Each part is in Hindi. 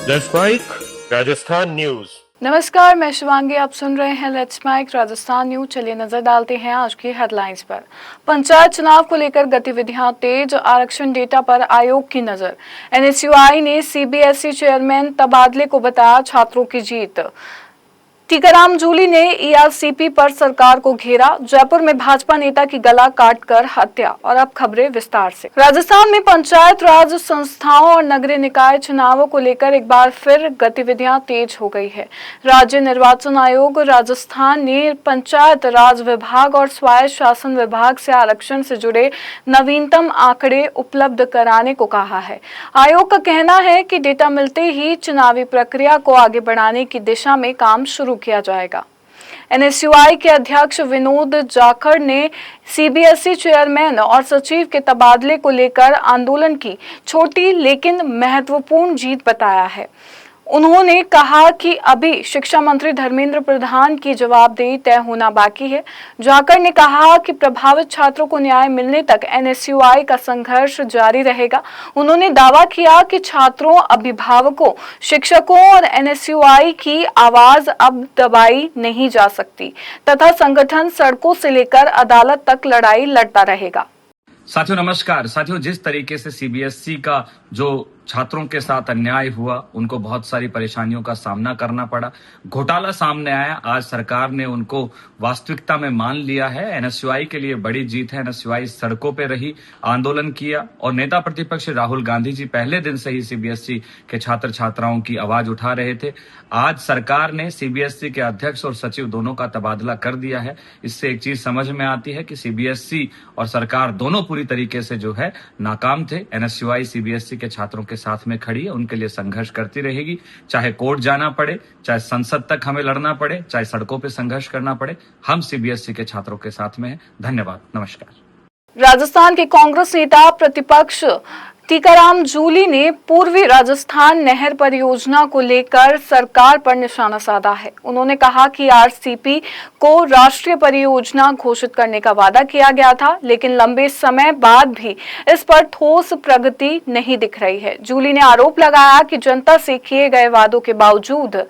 Let's mic Rajasthan news. नमस्कार, मैं शिवांगी। आप सुन रहे हैं लेट्स माइक राजस्थान न्यूज। चलिए नजर डालते हैं आज की हेडलाइंस पर। पंचायत चुनाव को लेकर गतिविधियां तेज, आरक्षण डेटा पर आयोग की नजर। एनएसयूआई ने सीबीएसई चेयरमैन तबादले को बताया छात्रों की जीत। टीकाराम जूली ने ईआरसीपी पर सरकार को घेरा। जयपुर में भाजपा नेता की गला काटकर हत्या। और अब खबरें विस्तार से। राजस्थान में पंचायत राज संस्थाओं और नगरीय निकाय चुनावों को लेकर एक बार फिर गतिविधियां तेज हो गई है। राज्य निर्वाचन आयोग राजस्थान ने पंचायत राज विभाग और स्वायत्त शासन विभाग से आरक्षण से जुड़े नवीनतम आंकड़े उपलब्ध कराने को कहा है। आयोग का कहना है कि डेटा मिलते ही चुनावी प्रक्रिया को आगे बढ़ाने की दिशा में काम शुरू किया जाएगा। एनएसयूआई के अध्यक्ष विनोद जाखड़ ने सीबीएसई चेयरमैन और सचिव के तबादले को लेकर आंदोलन की छोटी लेकिन महत्वपूर्ण जीत बताया है। उन्होंने कहा कि अभी शिक्षा मंत्री धर्मेंद्र प्रधान की जवाबदेही तय होना बाकी है। जाखड़ ने कहा कि प्रभावित छात्रों को न्याय मिलने तक एनएसयूआई का संघर्ष जारी रहेगा। उन्होंने दावा किया कि छात्रों, अभिभावकों, शिक्षकों और एनएसयूआई की आवाज अब दबाई नहीं जा सकती तथा संगठन सड़कों से लेकर अदालत तक लड़ाई लड़ता रहेगा। साथियों नमस्कार। साथियों, जिस तरीके से सीबीएसई का जो छात्रों के साथ अन्याय हुआ, उनको बहुत सारी परेशानियों का सामना करना पड़ा, घोटाला सामने आया, आज सरकार ने उनको वास्तविकता में मान लिया है। एनएसयूआई के लिए बड़ी जीत है। एनएसयूआई सड़कों पे रही, आंदोलन किया और नेता प्रतिपक्ष राहुल गांधी जी पहले दिन से ही सीबीएसई के छात्र छात्राओं की आवाज उठा रहे थे। आज सरकार ने सीबीएसई के अध्यक्ष और सचिव दोनों का तबादला कर दिया है। इससे एक चीज समझ में आती है कि सीबीएसई और सरकार दोनों पूरी तरीके से जो है नाकाम थे। एनएसयूआई सीबीएसई के छात्रों के साथ में खड़ी है, उनके लिए संघर्ष करती रहेगी, चाहे कोर्ट जाना पड़े, चाहे संसद तक हमें लड़ना पड़े, चाहे सड़कों पे संघर्ष करना पड़े, हम सीबीएसई के छात्रों के साथ में हैं। धन्यवाद, नमस्कार। राजस्थान के कांग्रेस नेता प्रतिपक्ष टीकाराम जूली ने पूर्वी राजस्थान नहर परियोजना को लेकर सरकार पर निशाना साधा है। उन्होंने कहा कि आरसीपी को राष्ट्रीय परियोजना घोषित करने का वादा किया गया था, लेकिन लंबे समय बाद भी इस पर ठोस प्रगति नहीं दिख रही है। जूली ने आरोप लगाया कि जनता से किए गए वादों के बावजूद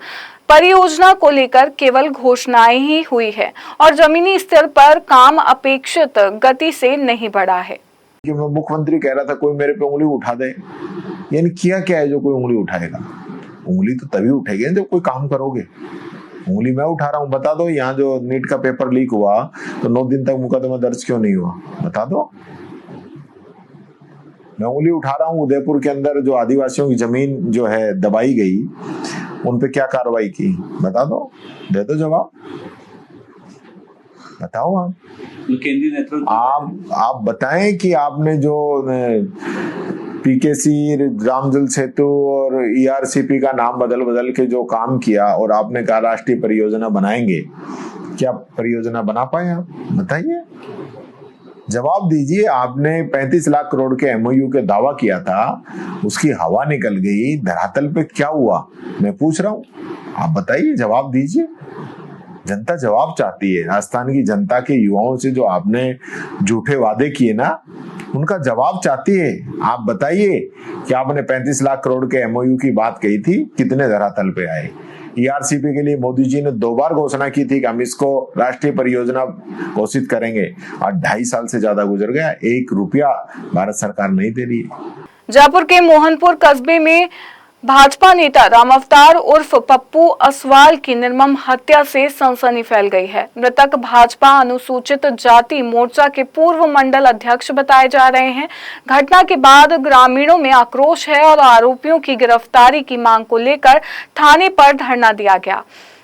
परियोजना को लेकर केवल घोषणाएं ही हुई है और जमीनी स्तर पर काम अपेक्षित गति से नहीं बढ़ा है। कि मुख्यमंत्री कह रहा था कोई मेरे पे उंगली उठा दे, यानी किया क्या है जो कोई उंगली उठाएगा? उंगली तो तभी उठेगी जब कोई काम करोगे। उंगली मैं उठा रहा हूँ, बता दो। यहाँ जो नीट का पेपर लीक हुआ तो 9 दिन तक मुकदमा दर्ज क्यों नहीं हुआ? बता दो। मैं उंगली उठा रहा हूँ, उदयपुर के अंदर जो आदिवासियों की जमीन जो है दबाई गई, उन पे क्या कार्रवाई की? बता दो, दे दो जवाब, बताओ। आप केंद्रीय नेतृत्व आप बताएं कि आपने जो पीकेसी, राम जल सेतु और ईआरसीपी का नाम बदल के जो काम किया और आपने कहा राष्ट्रीय परियोजना बनाएंगे, क्या परियोजना बना पाए आप? बताइए, जवाब दीजिए। आपने 35 लाख करोड़ के एमओयू के दावा किया था, उसकी हवा निकल गई, धरातल पे क्या हुआ? मैं पूछ रहा हूँ, आप बताइए, जवाब दीजिए। जनता जवाब चाहती है। राजस्थान की जनता के युवाओं से जो आपने झूठे वादे किए ना, उनका जवाब चाहती है। आप बताइए कि आपने 35 लाख करोड़ के एमओयू की बात कही थी, कितने धरातल पे आए? ईआरसीपी के लिए मोदी जी ने 2 बार घोषणा की थी कि हम इसको राष्ट्रीय परियोजना घोषित करेंगे, और 2.5 साल से ज्यादा गुजर गया, 1 रुपया भारत सरकार नहीं दे रही है। जयपुर के मोहनपुर कस्बे में भाजपा नेता राम अवतार उर्फ पप्पू असवाल की निर्मम हत्या से सनसनी फैल गई है। मृतक भाजपा अनुसूचित जाति मोर्चा के पूर्व मंडल अध्यक्ष बताए जा रहे हैं। घटना के बाद ग्रामीणों में आक्रोश है और आरोपियों की गिरफ्तारी की मांग को लेकर थाने पर धरना दिया गया।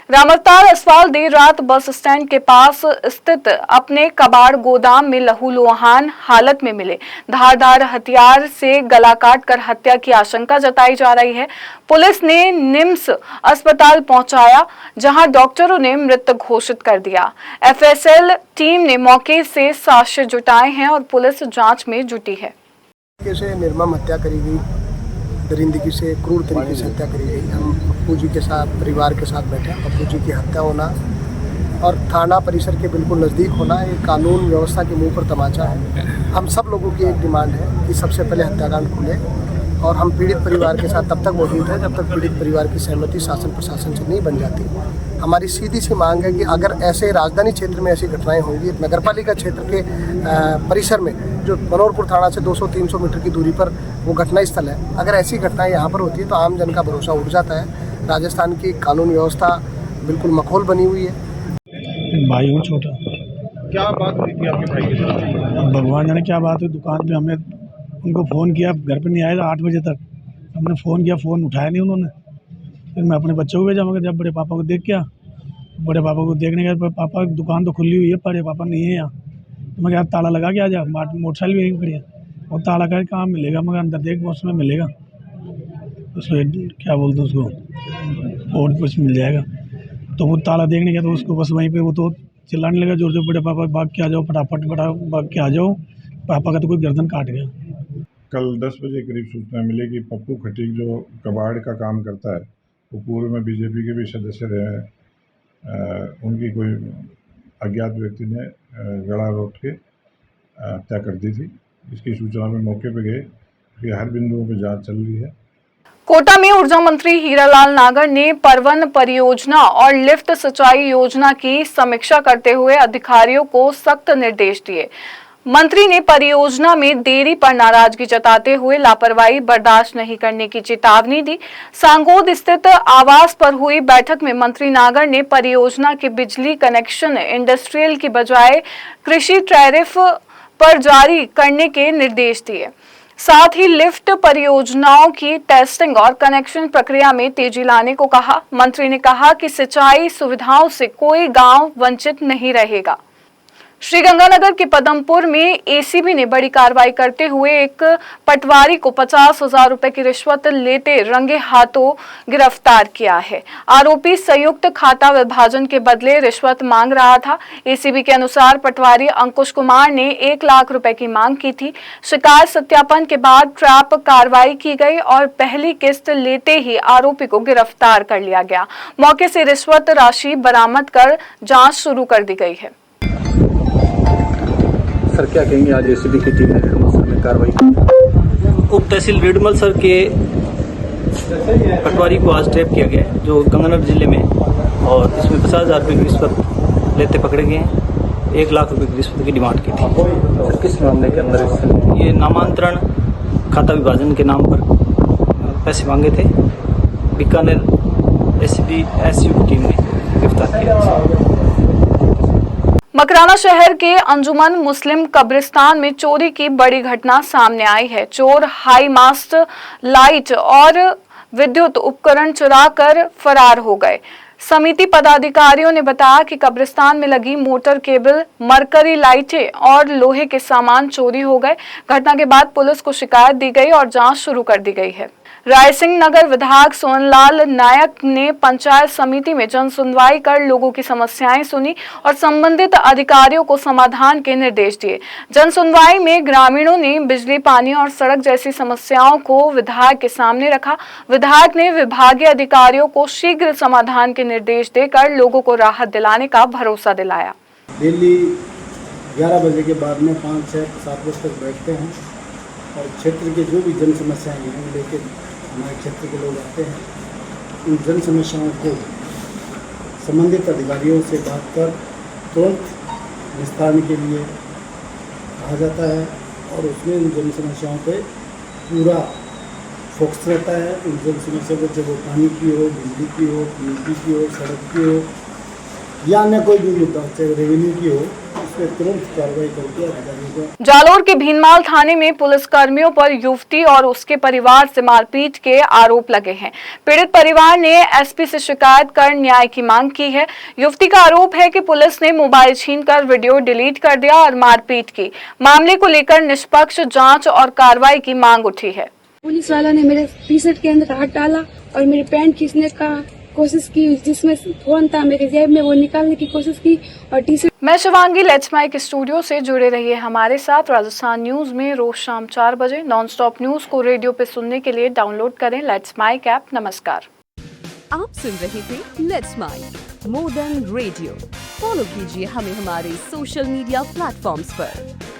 राम अवतार असवाल देर रात बस स्टैंड के पास स्थित अपने कबाड़ गोदाम में लहूलुहान हालत में मिले। धारदार हथियार से गला काट कर हत्या की आशंका जताई जा रही है। पुलिस ने निम्स अस्पताल पहुंचाया, जहां डॉक्टरों ने मृत घोषित कर दिया। एफएसएल टीम ने मौके से साक्ष्य जुटाए हैं और पुलिस जांच में जुटी है। कैसे निर्मम हत्या करी गई, दरिंदगी से, क्रूर तरीके से हत्या करी गई। हम पप्पू जी के साथ, परिवार के साथ बैठे। पप्पू जी की हत्या होना और थाना परिसर के बिल्कुल नज़दीक होना ये कानून व्यवस्था के मुंह पर तमाचा है। हम सब लोगों की एक डिमांड है कि सबसे पहले हत्याकांड खुले और हम पीड़ित परिवार के साथ तब तक मौजूद हैं जब तक पीड़ित परिवार की सहमति शासन प्रशासन से नहीं बन जाती। हमारी सीधी सी मांग है कि अगर ऐसे राजधानी क्षेत्र में ऐसी घटनाएं होंगी, नगरपालिका क्षेत्र के परिसर में जो मनोहरपुर थाना से 200-300 मीटर की दूरी पर वो घटना स्थल है, अगर ऐसी घटनाएं यहाँ पर होती है तो आम जन का भरोसा उठ जाता है। राजस्थान की कानून व्यवस्था बिल्कुल मखौल बनी हुई है। भाई हूँ छोटा। क्या बात हुई थी आपके भाई के साथ? भगवान जाने क्या बात हुई। दुकान पे हमने उनको फ़ोन किया, घर पे नहीं आए 8 बजे तक। हमने फ़ोन किया, फ़ोन उठाया नहीं उन्होंने। फिर मैं अपने बच्चों को भेजा, मगर जब बड़े पापा को देख के बड़े पापा को देखने के बाद पापा दुकान तो खुली हुई है, बड़े पापा नहीं है यहाँ। तो मैं क्या ताला लगा के आ जा, मोटरसाइकिल भी यहीं खड़ी है और ताला का कहाँ मिलेगा, मगर अंदर देख उसमें मिलेगा, उसमें क्या बोलते हैं उसको, और कुछ मिल जाएगा। तो वो ताला देखने गया तो उसको बस वहीं पे वो तो चिल्लाने लगा जोर से, बड़े पापा भाग के आ जाओ, फटाफट भाग के आ जाओ, पापा का तो कोई गर्दन काट गया। कल 10 बजे करीब सूचना मिली कि पप्पू खटीक जो कबाड़ का काम करता है, वो पूर्व में बीजेपी के भी सदस्य रहे हैं, उनकी कोई अज्ञात व्यक्ति ने गला रोट के हत्या कर दी थी। इसकी सूचना में मौके पर गए, फिर हर बिंदुओं पर जांच चल रही है। कोटा में ऊर्जा मंत्री हीरालाल नागर ने परवन परियोजना और लिफ्ट सिंचाई योजना की समीक्षा करते हुए अधिकारियों को सख्त निर्देश दिए। मंत्री ने परियोजना में देरी पर नाराजगी जताते हुए लापरवाही बर्दाश्त नहीं करने की चेतावनी दी। सांगोद स्थित आवास पर हुई बैठक में मंत्री नागर ने परियोजना के बिजली कनेक्शन इंडस्ट्रियल की बजाय कृषि टैरिफ पर जारी करने के निर्देश दिए। साथ ही लिफ्ट परियोजनाओं की टेस्टिंग और कनेक्शन प्रक्रिया में तेजी लाने को कहा। मंत्री ने कहा कि सिंचाई सुविधाओं से कोई गांव वंचित नहीं रहेगा। श्रीगंगानगर के पदमपुर में एसीबी ने बड़ी कार्रवाई करते हुए एक पटवारी को 50,000 रुपए की रिश्वत लेते रंगे हाथों गिरफ्तार किया है। आरोपी संयुक्त खाता विभाजन के बदले रिश्वत मांग रहा था। एसीबी के अनुसार पटवारी अंकुश कुमार ने 1 लाख रुपए की मांग की थी। शिकायत सत्यापन के बाद ट्रैप कार्रवाई की गई और पहली किस्त लेते ही आरोपी को गिरफ्तार कर लिया गया। मौके से रिश्वत राशि बरामद कर जाँच शुरू कर दी गई है। सर क्या कहेंगे, आज एसीबी की टीम ने रिडमल सर में कार्रवाई की? उप तहसील रिडमल सर के पटवारी को आज ट्रैप किया गया है, जो गंगानगर जिले में, और इसमें 50,000 रुपये की रिश्वत लेते पकड़े गए हैं। 1 लाख रुपये की रिश्वत की डिमांड की थी। सर किस मामले के अंदर? ये नामांतरण खाता विभाजन के नाम पर पैसे मांगे थे। बीकानेर एसीबी एसयू की टीम ने गिरफ्तार किया। मकराना शहर के अंजुमन मुस्लिम कब्रिस्तान में चोरी की बड़ी घटना सामने आई है। चोर हाई मास्ट लाइट और विद्युत उपकरण चुरा कर फरार हो गए। समिति पदाधिकारियों ने बताया कि कब्रिस्तान में लगी मोटर केबल, मरकरी लाइटें और लोहे के सामान चोरी हो गए। घटना के बाद पुलिस को शिकायत दी गई और जांच शुरू कर दी गई है। रायसिंह नगर विधायक सोनलाल नायक ने पंचायत समिति में जन सुनवाई कर लोगों की समस्याएं सुनी और संबंधित अधिकारियों को समाधान के निर्देश दिए। जन सुनवाई में ग्रामीणों ने बिजली, पानी और सड़क जैसी समस्याओं को विधायक के सामने रखा। विधायक ने विभागीय अधिकारियों को शीघ्र समाधान के निर्देश देकर लोगों को राहत दिलाने का भरोसा दिलाया। डेली 11 बजे के बाद में 5, 6, 7 बजे तक बैठते हैं और क्षेत्र के जो भी जन समस्याएं हैं लेकर हमारे क्षेत्र के लोग आते हैं। उन जन समस्याओं को संबंधित अधिकारियों से बात कर तुरंत निस्तारण के लिए कहा जाता है और उसमें उन जन समस्याओं पे पूरा फोकस रहता है। उन जन समस्या को चाहे वो पानी की हो, बिजली की हो, बिजली की हो, सड़क की हो या अन्य कोई भी मुद्दा, चाहे रेवेन्यू की हो, तुरंत कार्रवाई करके अधिकारियों को। जालोर के भीनमाल थाने में पुलिस कर्मियों पर युवती और उसके परिवार से मारपीट के आरोप लगे हैं। पीड़ित परिवार ने एसपी से शिकायत कर न्याय की मांग की है। युवती का आरोप है कि पुलिस ने मोबाइल छीनकर वीडियो डिलीट कर दिया और मारपीट की। मामले को लेकर निष्पक्ष जांच और कार्रवाई की मांग उठी है। पुलिस वाला ने मेरे टी-शर्ट के अंदर हाथ डाला और मेरी पैंट खींचने का कोशिश की, जिसमें फोन था मेरे जेब में, वो निकालने की कोशिश की और टी-शर्ट। मैं शिवांगी, लेट्स माइक स्टूडियो से जुड़े रहिए हमारे साथ। राजस्थान न्यूज में रोज शाम 4 बजे नॉन स्टॉप न्यूज को रेडियो पे सुनने के लिए डाउनलोड करें लेट्स माइक ऐप। नमस्कार। आप सुन रहे थे let's make more than radio. Follow कीजिए हमें हमारे सोशल मीडिया प्लेटफॉर्म्स पर।